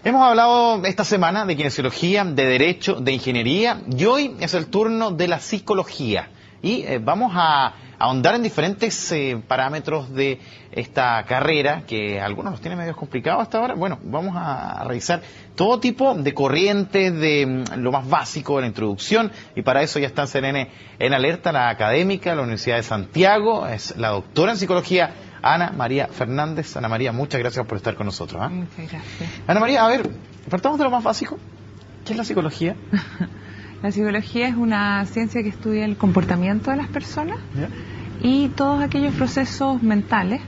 Hemos hablado esta semana de kinesiología, de derecho, de ingeniería y hoy es el turno de la psicología. Y vamos a ahondar en diferentes parámetros de esta carrera, que algunos los tienen medio complicados hasta ahora. Bueno, vamos a revisar todo tipo de corrientes, de lo más básico de la introducción, y para eso ya está en CNN en alerta la académica de la Universidad de Santiago, es la doctora en psicología, Ana María Fernández. Ana María, muchas gracias por estar con nosotros. Muchas gracias. Ana María, a ver, partamos de lo más básico. ¿Qué es la psicología? La psicología es una ciencia que estudia el comportamiento de las personas ¿Ya? y todos aquellos procesos mentales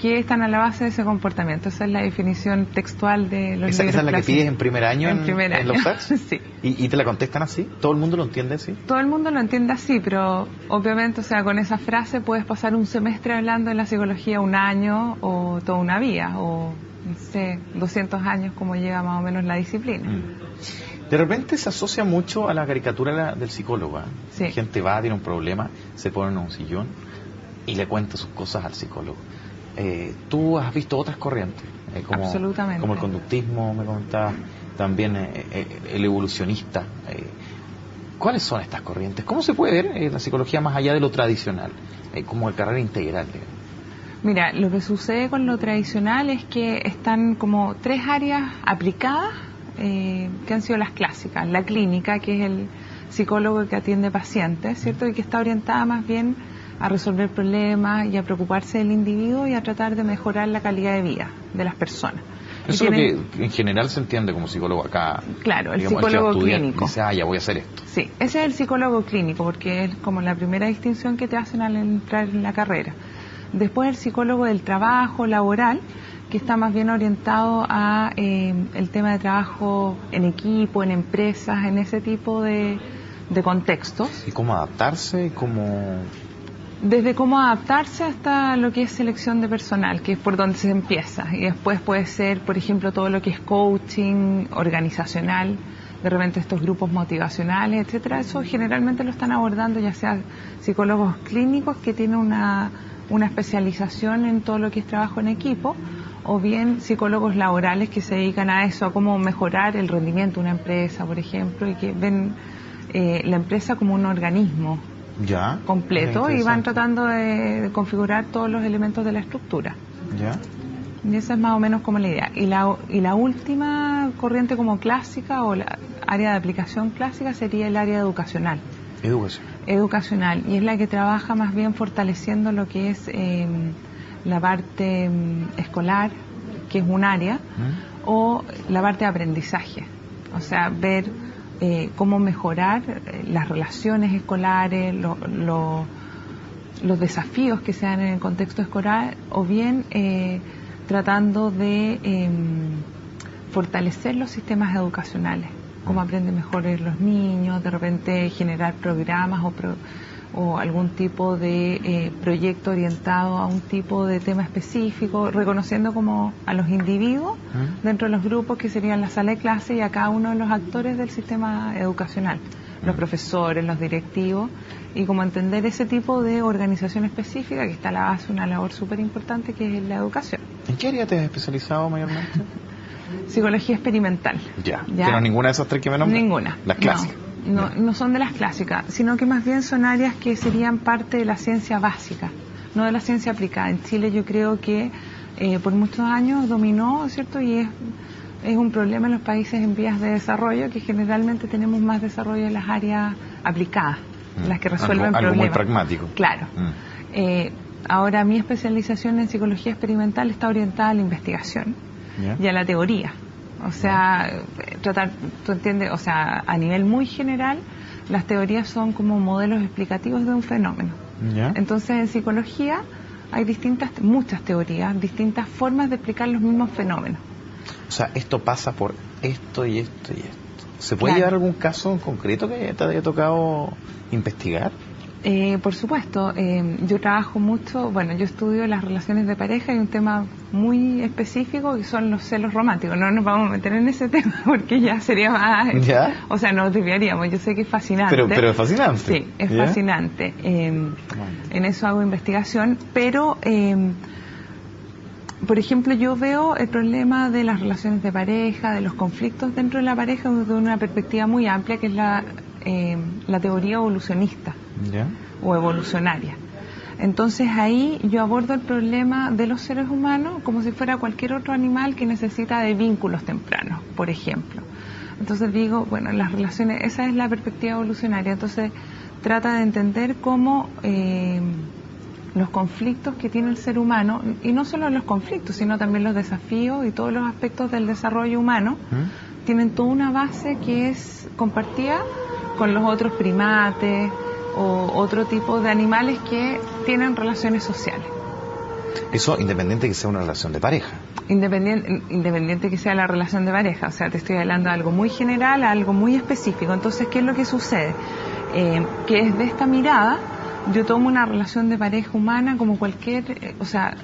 que están a la base de ese comportamiento. Esa es la definición textual de los libros ¿Esa es la que clásicos. pides en primer año en los TACs? Sí. ¿Y te la contestan así? ¿Todo el mundo lo entiende así? Todo el mundo lo entiende así, pero obviamente, o sea, con esa frase puedes pasar un semestre hablando de la psicología, un año o toda una vida, o no sé, 200 años como llega más o menos la disciplina. De repente se asocia mucho a la caricatura del psicólogo. Sí. La gente va, tiene un problema, se pone en un sillón y le cuenta sus cosas al psicólogo. Tú has visto otras corrientes, Absolutamente. como el conductismo, me comentabas, también el evolucionista. ¿Cuáles son estas corrientes? ¿Cómo se puede ver la psicología más allá de lo tradicional, como el carrera integral, digamos? Mira, lo que sucede con lo tradicional es que están como tres áreas aplicadas que han sido las clásicas. La clínica, que es el psicólogo que atiende pacientes, ¿cierto? Y que está orientada más bien a resolver problemas y a preocuparse del individuo y a tratar de mejorar la calidad de vida de las personas. Eso es lo que en general se entiende como psicólogo acá. Claro, el digamos, psicólogo el que clínico. Dice, ya voy a hacer esto. Sí, ese es el psicólogo clínico, porque es como la primera distinción que te hacen al entrar en la carrera. Después el psicólogo del trabajo laboral, que está más bien orientado a el tema de trabajo en equipo, en empresas, en ese tipo de contextos. ¿Y cómo adaptarse? Desde cómo adaptarse hasta lo que es selección de personal, que es por donde se empieza. Y después puede ser, por ejemplo, todo lo que es coaching organizacional, de repente estos grupos motivacionales, etcétera. Eso generalmente lo están abordando ya sea psicólogos clínicos que tienen una especialización en todo lo que es trabajo en equipo, o bien psicólogos laborales que se dedican a eso, a cómo mejorar el rendimiento de una empresa, por ejemplo, y que ven la empresa como un organismo Ya, completo y van tratando de configurar todos los elementos de la estructura. Ya. Y esa es más o menos como la idea. Y la última corriente como clásica o la área de aplicación clásica sería el área educacional. Educacional, y es la que trabaja más bien fortaleciendo lo que es la parte escolar, que es un área, o la parte de aprendizaje. O sea, ver cómo mejorar las relaciones escolares, los desafíos que se dan en el contexto escolar, o bien tratando de fortalecer los sistemas educacionales, cómo aprenden mejor los niños, de repente generar programas o algún tipo de proyecto orientado a un tipo de tema específico, reconociendo como a los individuos dentro de los grupos que serían la sala de clase y a cada uno de los actores del sistema educacional, los profesores, los directivos, y como entender ese tipo de organización específica que está a la base de una labor súper importante que es la educación. ¿En qué área te has especializado mayormente? Psicología experimental. Ya. ¿Pero ninguna de esas tres que me nombras? Ninguna. Las clásicas. No son de las clásicas, sino que más bien son áreas que serían parte de la ciencia básica, no de la ciencia aplicada. En Chile yo creo que por muchos años dominó, ¿cierto? Y es un problema en los países en vías de desarrollo, que generalmente tenemos más desarrollo en las áreas aplicadas, las que resuelven problemas. Algo muy pragmático. Claro. Ahora mi especialización en psicología experimental está orientada a la investigación y a la teoría. O sea, tú entiendes, o sea, a nivel muy general, las teorías son como modelos explicativos de un fenómeno. Entonces, en psicología hay muchas teorías, distintas formas de explicar los mismos fenómenos. O sea, esto pasa por esto y esto y esto. ¿Se puede llevar algún caso en concreto que te haya tocado investigar? Por supuesto, yo trabajo mucho, yo estudio las relaciones de pareja y un tema muy específico que son los celos románticos. No nos vamos a meter en ese tema porque ya sería más... ¿Ya? O sea, nos desviaríamos. Yo sé que es fascinante. Pero es fascinante. Sí, es fascinante. En eso hago investigación, pero por ejemplo, yo veo el problema de las relaciones de pareja, de los conflictos dentro de la pareja desde una perspectiva muy amplia, que es la teoría evolucionista o evolucionaria. Entonces ahí yo abordo el problema de los seres humanos como si fuera cualquier otro animal que necesita de vínculos tempranos, por ejemplo. Entonces digo, bueno, las relaciones, esa es la perspectiva evolucionaria. Entonces trata de entender cómo los conflictos que tiene el ser humano, y no solo los conflictos, sino también los desafíos y todos los aspectos del desarrollo humano, tienen toda una base que es compartida con los otros primates o otro tipo de animales que tienen relaciones sociales. Eso independiente que sea una relación de pareja. Independiente que sea la relación de pareja, o sea, te estoy hablando de algo muy general a algo muy específico. Entonces, ¿qué es lo que sucede? Que desde esta mirada yo tomo una relación de pareja humana como cualquier, o sea,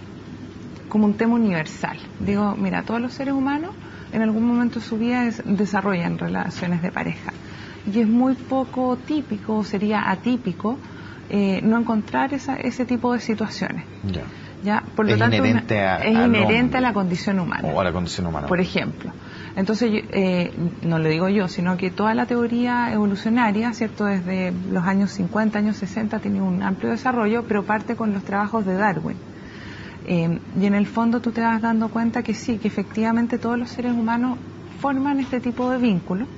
como un tema universal. Digo, mira, todos los seres humanos en algún momento de su vida desarrollan relaciones de pareja. Y es muy poco típico, sería atípico, no encontrar ese tipo de situaciones. ¿Ya? Por lo tanto, es inherente a la condición humana. O a la condición humana. Por ejemplo. Entonces, no lo digo yo, sino que toda la teoría evolucionaria, ¿cierto? Desde los años 50, años 60, ha tenido un amplio desarrollo, pero parte con los trabajos de Darwin. Y en el fondo tú te vas dando cuenta que sí, que efectivamente todos los seres humanos forman este tipo de vínculos.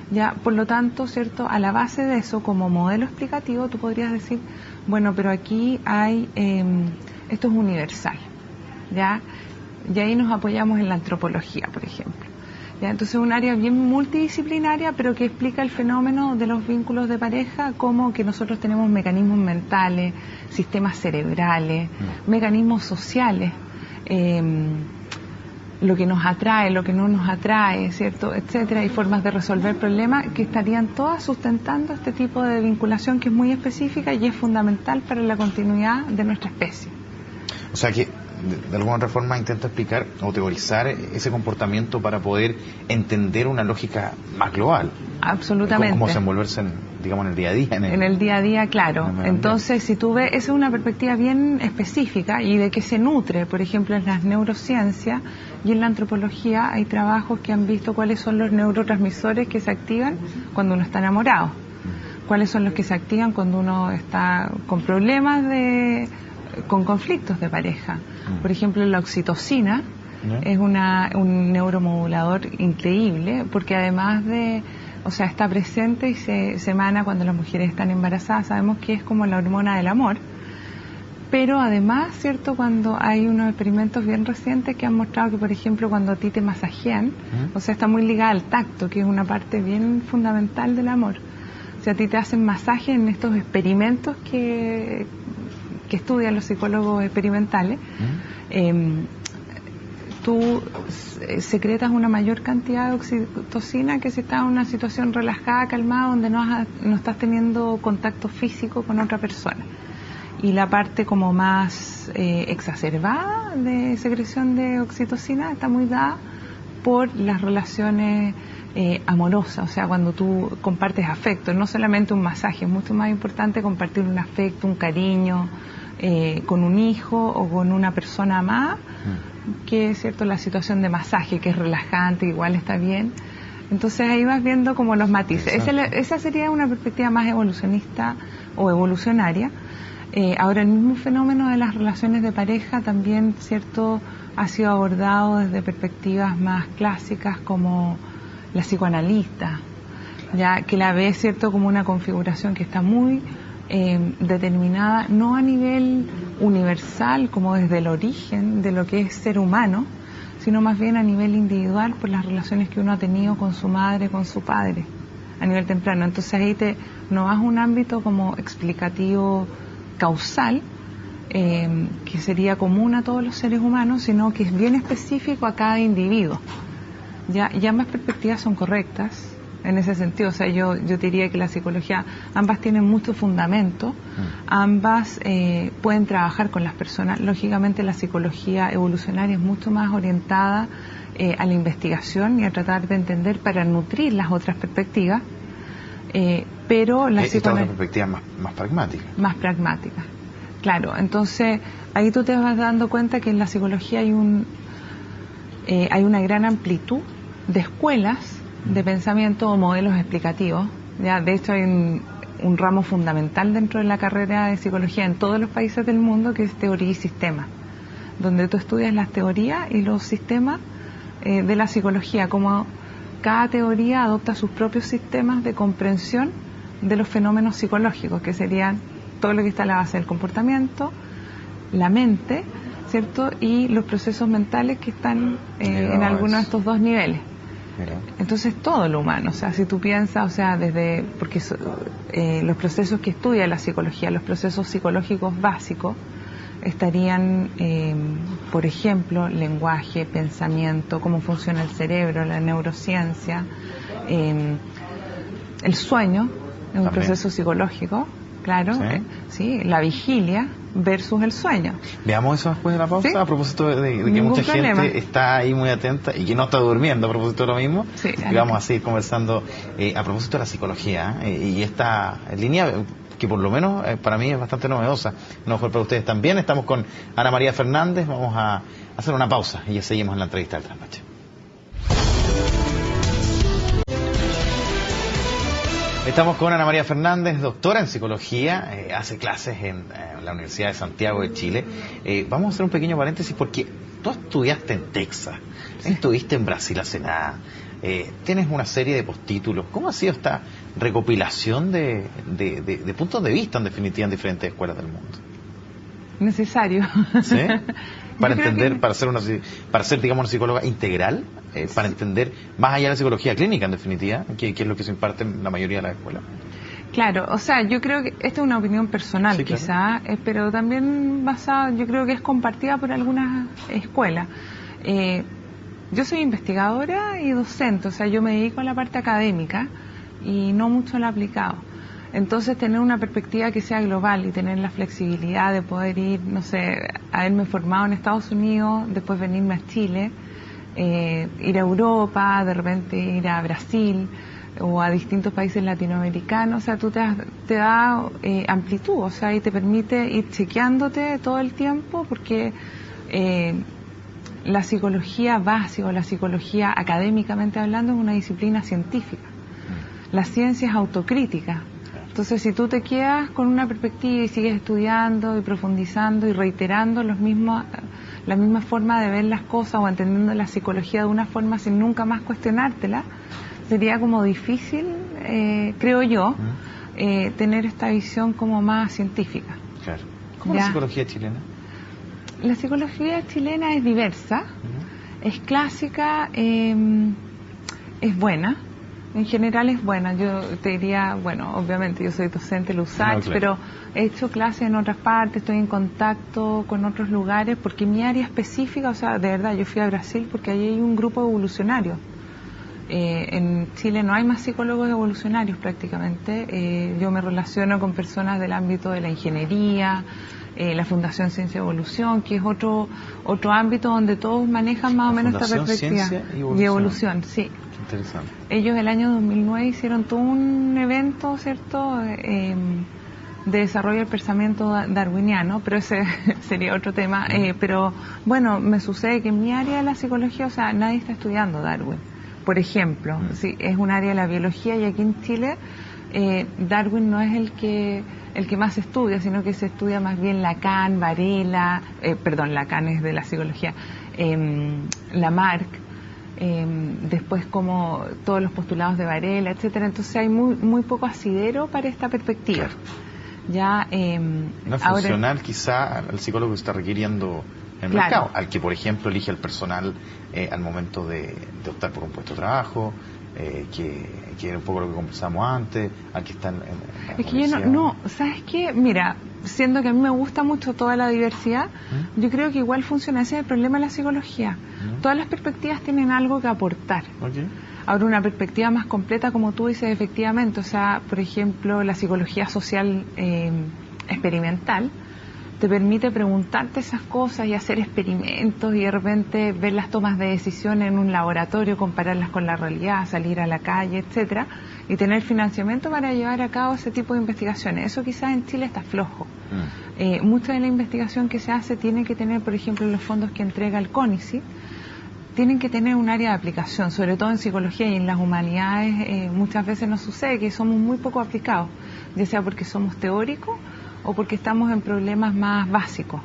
Ya, por lo tanto, ¿cierto? A la base de eso, como modelo explicativo, tú podrías decir, bueno, pero aquí hay, esto es universal, ¿ya? Y ahí nos apoyamos en la antropología, por ejemplo. ¿Ya? Entonces es un área bien multidisciplinaria, pero que explica el fenómeno de los vínculos de pareja, como que nosotros tenemos mecanismos mentales, sistemas cerebrales, mecanismos sociales, lo que nos atrae, lo que no nos atrae, ¿cierto?, etcétera, y formas de resolver problemas que estarían todas sustentando este tipo de vinculación que es muy específica y es fundamental para la continuidad de nuestra especie. O sea que de alguna otra forma intenta explicar o teorizar ese comportamiento para poder entender una lógica más global. Absolutamente. Cómo desenvolverse digamos, en el día a día. En el día a día, claro. Entonces, si tú ves, esa es una perspectiva bien específica y de que se nutre, por ejemplo, en las neurociencias y en la antropología hay trabajos que han visto cuáles son los neurotransmisores que se activan cuando uno está enamorado, cuáles son los que se activan cuando uno está con problemas con conflictos de pareja. Por ejemplo, la oxitocina es un neuromodulador increíble, porque además o sea, está presente y se emana cuando las mujeres están embarazadas. Sabemos que es como la hormona del amor, pero además, ¿cierto?, cuando hay unos experimentos bien recientes que han mostrado que, por ejemplo, cuando a ti te masajean, o sea, está muy ligada al tacto, que es una parte bien fundamental del amor. O sea, a ti te hacen masaje en estos experimentos que estudian los psicólogos experimentales, tú secretas una mayor cantidad de oxitocina que si estás en una situación relajada, calmada, donde no estás teniendo contacto físico con otra persona. Y la parte como más exacerbada de secreción de oxitocina está muy dada por las relaciones amorosas, o sea, cuando tú compartes afecto, no solamente un masaje, es mucho más importante compartir un afecto, un cariño con un hijo o con una persona amada, que es cierto la situación de masaje, que es relajante, igual está bien. Entonces ahí vas viendo como los matices. Esa sería una perspectiva más evolucionista o evolucionaria. Ahora, el mismo fenómeno de las relaciones de pareja también, cierto, ha sido abordado desde perspectivas más clásicas como la psicoanalista, ya que la ve, cierto, como una configuración que está muy determinada, no a nivel universal, como desde el origen de lo que es ser humano, sino más bien a nivel individual por las relaciones que uno ha tenido con su madre, con su padre, a nivel temprano. Entonces ahí no vas a un ámbito como explicativo causal, que sería común a todos los seres humanos, sino que es bien específico a cada individuo. Ya ambas perspectivas son correctas en ese sentido. O sea, yo diría que la psicología, ambas tienen mucho fundamento, ambas pueden trabajar con las personas. Lógicamente la psicología evolucionaria es mucho más orientada a la investigación y a tratar de entender para nutrir las otras perspectivas, pero la psicología... Esta otra perspectiva más pragmática. Más pragmática. Claro, entonces ahí tú te vas dando cuenta que en la psicología hay una gran amplitud de escuelas de pensamiento o modelos explicativos. Ya, de hecho hay un ramo fundamental dentro de la carrera de psicología en todos los países del mundo, que es teoría y sistema, donde tú estudias las teorías y los sistemas de la psicología, como cada teoría adopta sus propios sistemas de comprensión de los fenómenos psicológicos, que serían todo lo que está a la base del comportamiento, la mente, ¿cierto? Y los procesos mentales que están en alguno de estos dos niveles. Entonces todo lo humano, o sea, si tú piensas, o sea, porque los procesos que estudia la psicología, los procesos psicológicos básicos, estarían, por ejemplo, lenguaje, pensamiento, cómo funciona el cerebro, la neurociencia, el sueño, es un proceso psicológico, claro, sí, la vigilia versus el sueño. Veamos eso después de la pausa, ¿sí? A propósito de que mucha gente está ahí muy atenta y que no está durmiendo a propósito de lo mismo, sí, y vamos a seguir conversando a propósito de la psicología y esta línea que por lo menos para mí es bastante novedosa, no mejor para ustedes también. Estamos con Ana María Fernández, vamos a hacer una pausa y ya seguimos en la entrevista del Trasnoche. Estamos con Ana María Fernández, doctora en psicología, hace clases en la Universidad de Santiago de Chile. Vamos a hacer un pequeño paréntesis porque tú estudiaste en Texas, estuviste en Brasil hace nada, tienes una serie de postítulos. ¿Cómo ha sido esta recopilación de puntos de vista, en definitiva, en diferentes escuelas del mundo? Necesario. ¿Sí? Para entender, para ser, digamos, una psicóloga integral, para entender más allá de la psicología clínica, en definitiva, que es lo que se imparte en la mayoría de las escuelas. Claro, o sea, yo creo que esta es una opinión personal, sí, quizá, claro, pero también basada, yo creo que es compartida por algunas escuelas. Yo soy investigadora y docente, o sea, yo me dedico a la parte académica y no mucho al aplicado. Entonces, tener una perspectiva que sea global y tener la flexibilidad de poder ir, no sé, haberme formado en Estados Unidos, después venirme a Chile, ir a Europa, de repente ir a Brasil o a distintos países latinoamericanos, o sea, tú te da amplitud, o sea, y te permite ir chequeándote todo el tiempo, porque la psicología básica o la psicología académicamente hablando es una disciplina científica. La ciencia es autocrítica. Entonces, si tú te quedas con una perspectiva y sigues estudiando y profundizando y reiterando la misma forma de ver las cosas o entendiendo la psicología de una forma sin nunca más cuestionártela, sería como difícil, creo yo, tener esta visión como más científica. Claro. ¿Cómo es la psicología chilena? La psicología chilena es diversa, es clásica, es buena. En general es buena. Yo te diría, bueno, obviamente yo soy docente de la USACH, no, claro, pero he hecho clases en otras partes, estoy en contacto con otros lugares, porque mi área específica, o sea, de verdad, yo fui a Brasil porque allí hay un grupo evolucionario. En Chile no hay más psicólogos evolucionarios prácticamente. Yo me relaciono con personas del ámbito de la ingeniería, la Fundación Ciencia y Evolución, que es otro ámbito donde todos manejan más o menos esta perspectiva. Ciencia y Evolución, sí. Interesante. Ellos el año 2009 hicieron todo un evento, ¿cierto?, de desarrollo del pensamiento darwiniano, pero ese sería otro tema. Pero bueno, me sucede que en mi área de la psicología, o sea, nadie está estudiando Darwin. Por ejemplo, sí, es un área de la biología y aquí en Chile Darwin no es el que más se estudia, sino que se estudia más bien Lacan, Varela, Lacan es de la psicología, Lamarck, después como todos los postulados de Varela, etcétera. Entonces hay muy poco asidero para esta perspectiva. Claro. Ya no es funcional quizá al psicólogo que está requiriendo en el mercado, al que por ejemplo elige el personal al momento de optar por un puesto de trabajo, que era un poco lo que conversamos antes, al que está en la es que yo no, ¿sabes qué? Mira, siendo que a mí me gusta mucho toda la diversidad, yo creo que igual funciona. Ese es el problema de la psicología. Todas las perspectivas tienen algo que aportar. Ahora, una perspectiva más completa, como tú dices, efectivamente, o sea, por ejemplo, la psicología social experimental te permite preguntarte esas cosas y hacer experimentos y de repente ver las tomas de decisión en un laboratorio, compararlas con la realidad, salir a la calle, etcétera, y tener financiamiento para llevar a cabo ese tipo de investigaciones. Eso quizás en Chile está flojo. Mucha de la investigación que se hace tiene que tener, por ejemplo, los fondos que entrega el CONICYT, tienen que tener un área de aplicación, sobre todo en psicología y en las humanidades. Muchas veces nos sucede que somos muy poco aplicados, ya sea porque somos teóricos o porque estamos en problemas más básicos.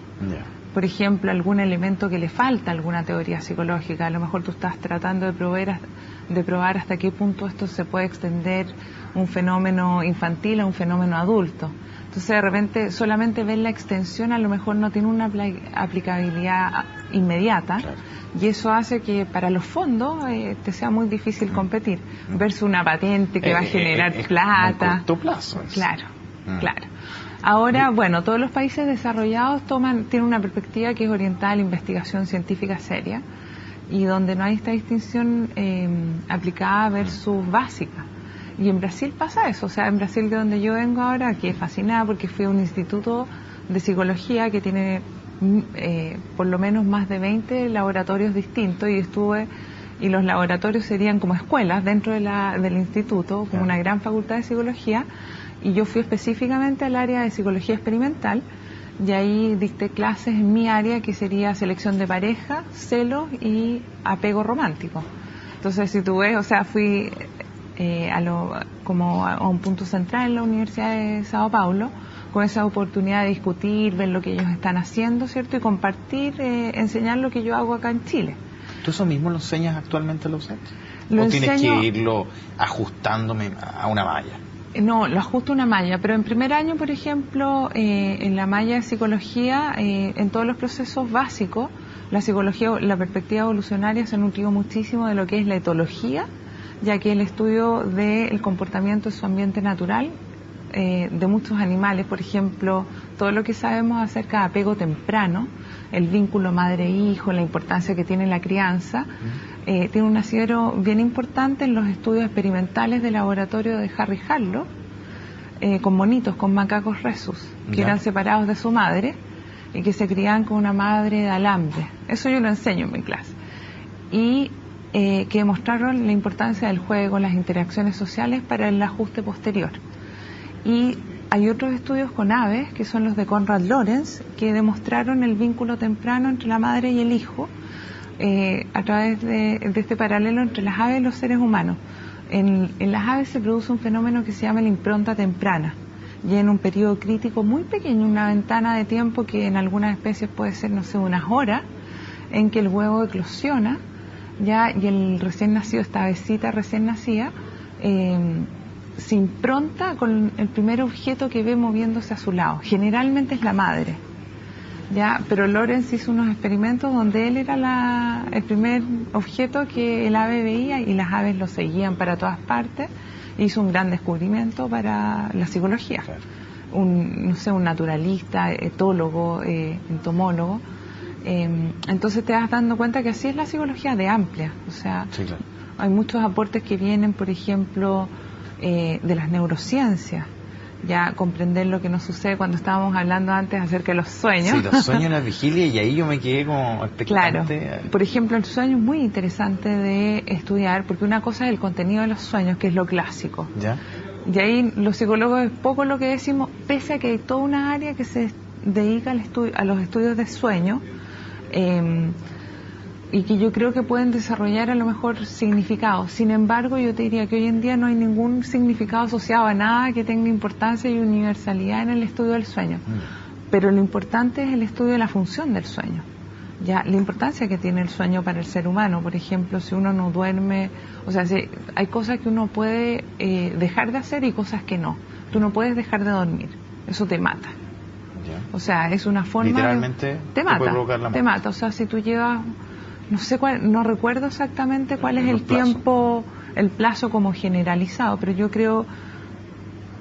Por ejemplo, algún elemento que le falta a alguna teoría psicológica. A lo mejor tú estás tratando de probar hasta qué punto esto se puede extender un fenómeno infantil a un fenómeno adulto. Entonces, de repente, solamente ver la extensión a lo mejor no tiene una aplicabilidad inmediata, y eso hace que para los fondos te sea muy difícil competir, versus una patente que va a generar plata. A corto plazo. Claro. Ahora, bueno, todos los países desarrollados tienen una perspectiva que es orientada a la investigación científica seria, y donde no hay esta distinción aplicada versus básica. Y en Brasil pasa eso, o sea, en Brasil, de donde yo vengo ahora, que es fascinada porque fui a un instituto de psicología que tiene por lo menos más de 20 laboratorios distintos, y los laboratorios serían como escuelas dentro del instituto, como una gran facultad de psicología, y yo fui específicamente al área de psicología experimental, y ahí dicté clases en mi área, que sería selección de pareja, celos y apego romántico. Entonces, si tú ves, o sea, fui como a un punto central en la Universidad de Sao Paulo, con esa oportunidad de discutir, ver lo que ellos están haciendo, ¿cierto? Y compartir, enseñar lo que yo hago acá en Chile. ¿Tú eso mismo lo enseñas actualmente, lo usas? ¿O tienes que irlo ajustándome a una malla? No, lo ajusto a una malla, pero en primer año, por ejemplo, en la malla de psicología, en todos los procesos básicos, la psicología, la perspectiva evolucionaria se nutrió muchísimo de lo que es la etología, ya que el estudio del comportamiento de su ambiente natural, de muchos animales, por ejemplo, todo lo que sabemos acerca de apego temprano, el vínculo madre-hijo, la importancia que tiene la crianza, tiene un asidero bien importante en los estudios experimentales de laboratorio de Harry Harlow, con monitos, con macacos rhesus, que eran separados de su madre y que se criaban con una madre de alambre. Eso yo lo enseño en mi clase. Y que demostraron la importancia del juego, las interacciones sociales para el ajuste posterior. Y hay otros estudios con aves, que son los de Konrad Lorenz, que demostraron el vínculo temprano entre la madre y el hijo, a través de este paralelo entre las aves y los seres humanos. En las aves se produce un fenómeno que se llama la impronta temprana, y en un periodo crítico muy pequeño, una ventana de tiempo que en algunas especies puede ser, no sé, unas horas, en que el huevo eclosiona, y el recién nacido, esta avecita recién nacida, se impronta con el primer objeto que ve moviéndose a su lado. Generalmente es la madre, pero Lorenz hizo unos experimentos donde él era el primer objeto que el ave veía, y las aves lo seguían para todas partes. Hizo un gran descubrimiento para la psicología. Un naturalista, etólogo, entomólogo. Entonces te vas dando cuenta que así es la psicología de amplia. O sea, hay muchos aportes que vienen, por ejemplo, de las neurociencias, ya comprender lo que nos sucede cuando estábamos hablando antes acerca de los sueños. Sí, los sueños en la vigilia, y ahí yo me quedé como expectante. Claro, por ejemplo, el sueño es muy interesante de estudiar, porque una cosa es el contenido de los sueños, que es lo clásico. Y ahí los psicólogos es poco lo que decimos, pese a que hay toda una área que se dedica a los estudios de sueño, y que yo creo que pueden desarrollar a lo mejor significados. Sin embargo, yo te diría que hoy en día no hay ningún significado asociado a nada que tenga importancia y universalidad en el estudio del sueño. Pero lo importante es el estudio de la función del sueño. La importancia que tiene el sueño para el ser humano. Por ejemplo, si uno no duerme, o sea, hay cosas que uno puede dejar de hacer y cosas que no. Tú no puedes dejar de dormir, eso te mata. O sea, es una forma... Literalmente te puede provocar la muerte. Te mata, o sea, si tú llevas... no recuerdo exactamente cuál es el tiempo, el plazo como generalizado, pero yo creo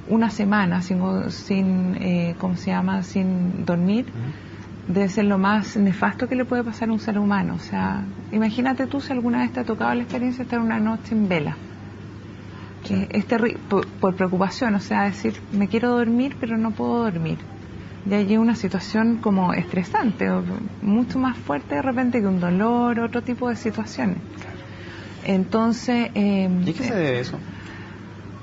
una semana sin dormir, debe ser lo más nefasto que le puede pasar a un ser humano. O sea, imagínate tú si alguna vez te ha tocado la experiencia de estar una noche en vela. Es terrible, por preocupación, o sea, decir, me quiero dormir, pero no puedo dormir. Y allí una situación como estresante, mucho más fuerte de repente que un dolor, otro tipo de situaciones. Entonces... ¿Y qué se debe eso?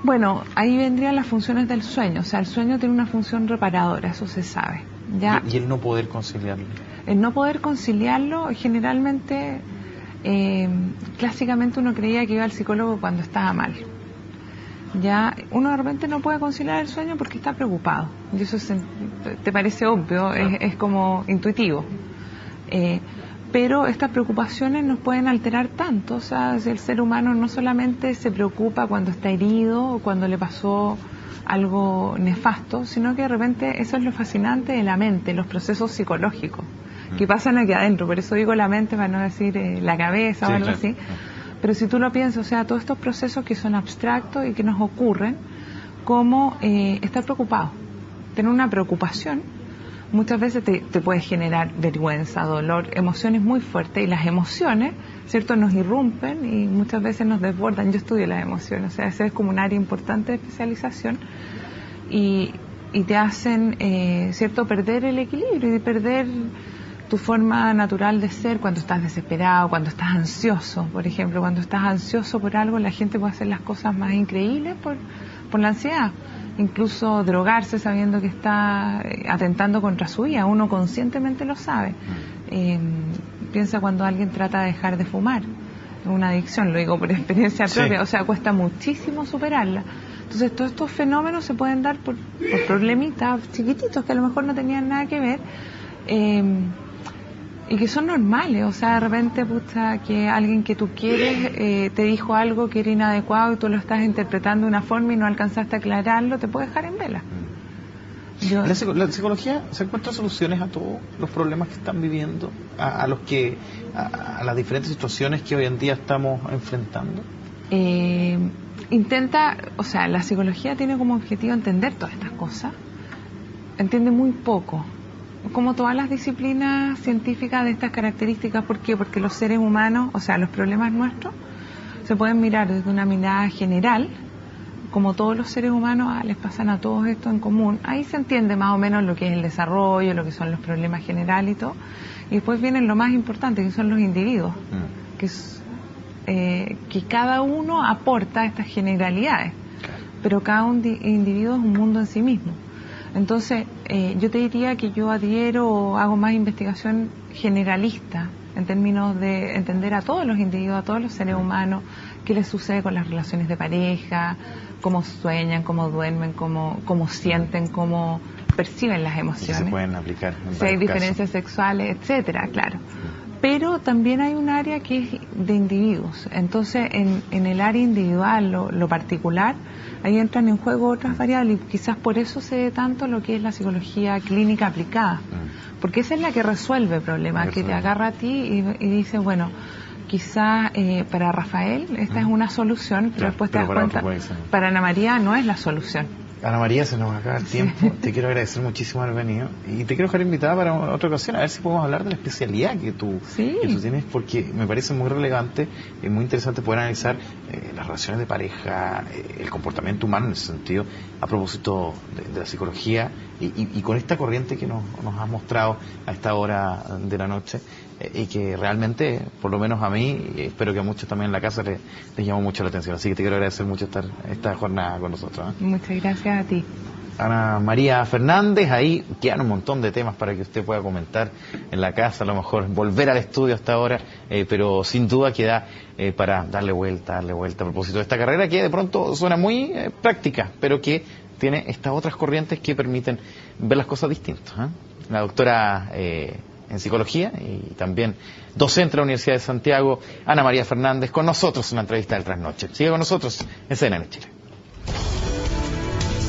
Bueno, ahí vendrían las funciones del sueño. O sea, el sueño tiene una función reparadora, eso se sabe. ¿Ya? ¿Y el no poder conciliarlo? El no poder conciliarlo, generalmente, clásicamente uno creía que iba al psicólogo cuando estaba mal. Ya uno de repente no puede conciliar el sueño porque está preocupado. Y eso te parece obvio, es como intuitivo. Pero estas preocupaciones nos pueden alterar tanto. O sea, si el ser humano no solamente se preocupa cuando está herido o cuando le pasó algo nefasto, sino que de repente eso es lo fascinante de la mente, los procesos psicológicos que pasan aquí adentro. Por eso digo la mente, para no decir la cabeza o algo así. Pero si tú lo piensas, o sea, todos estos procesos que son abstractos y que nos ocurren, como estar preocupado, tener una preocupación, muchas veces te puede generar vergüenza, dolor, emociones muy fuertes, y las emociones, ¿cierto?, nos irrumpen y muchas veces nos desbordan. Yo estudio las emociones, o sea, ese es como un área importante de especialización, y te hacen, ¿cierto?, perder el equilibrio y perder tu forma natural de ser cuando estás desesperado, cuando estás ansioso. Por ejemplo, cuando estás ansioso por algo, la gente puede hacer las cosas más increíbles por la ansiedad. Incluso drogarse sabiendo que está atentando contra su vida. Uno conscientemente lo sabe. Piensa cuando alguien trata de dejar de fumar. Una adicción, lo digo por experiencia propia. O sea, cuesta muchísimo superarla. Entonces, todos estos fenómenos se pueden dar por problemitas chiquititos que a lo mejor no tenían nada que ver. Y que son normales. O sea, de repente, pucha, que alguien que tú quieres te dijo algo que era inadecuado y tú lo estás interpretando de una forma y no alcanzaste a aclararlo, te puede dejar en vela. ¿La psicología se encuentra soluciones a todos los problemas que están viviendo, a las diferentes situaciones que hoy en día estamos enfrentando? O sea, la psicología tiene como objetivo entender todas estas cosas. Entiende muy poco. Como todas las disciplinas científicas de estas características. ¿Por qué? Porque los seres humanos, o sea, los problemas nuestros, se pueden mirar desde una mirada general, como todos los seres humanos les pasan a todos esto en común. Ahí se entiende más o menos lo que es el desarrollo, lo que son los problemas generales y todo. Y después vienen lo más importante, que son los individuos, que cada uno aporta estas generalidades, pero cada individuo es un mundo en sí mismo. Entonces, yo te diría que yo adhiero o hago más investigación generalista en términos de entender a todos los individuos, a todos los seres humanos, qué les sucede con las relaciones de pareja, cómo sueñan, cómo duermen, cómo sienten, cómo perciben las emociones. Se pueden aplicar en si hay diferencias sexuales, etcétera, claro. Pero también hay un área que es de individuos. Entonces, en el área individual, lo particular, ahí entran en juego otras variables, y quizás por eso se ve tanto lo que es la psicología clínica aplicada, porque esa es la que resuelve problemas, que te agarra a ti y dice, bueno, quizás para Rafael esta es una solución, pero después te das cuenta, para Ana María no es la solución. Ana María, se nos acaba el tiempo. Te quiero agradecer muchísimo haber venido y te quiero dejar invitada para otra ocasión, a ver si podemos hablar de la especialidad que tú tienes, porque me parece muy relevante y muy interesante poder analizar las relaciones de pareja, el comportamiento humano en ese sentido, a propósito de la psicología y con esta corriente que nos has mostrado a esta hora de la noche, y que realmente, por lo menos a mí, y espero que a muchos también en la casa les llamó mucho la atención. Así que te quiero agradecer mucho estar esta jornada con nosotros. Muchas gracias a ti. Ana María Fernández, ahí quedan un montón de temas para que usted pueda comentar en la casa, a lo mejor volver al estudio hasta ahora, pero sin duda queda para darle vuelta a propósito de esta carrera que de pronto suena muy práctica, pero que tiene estas otras corrientes que permiten ver las cosas distintas. La doctora en psicología y también docente de la Universidad de Santiago, Ana María Fernández, con nosotros en la entrevista del Trasnoche. Sigue con nosotros en CNN Chile.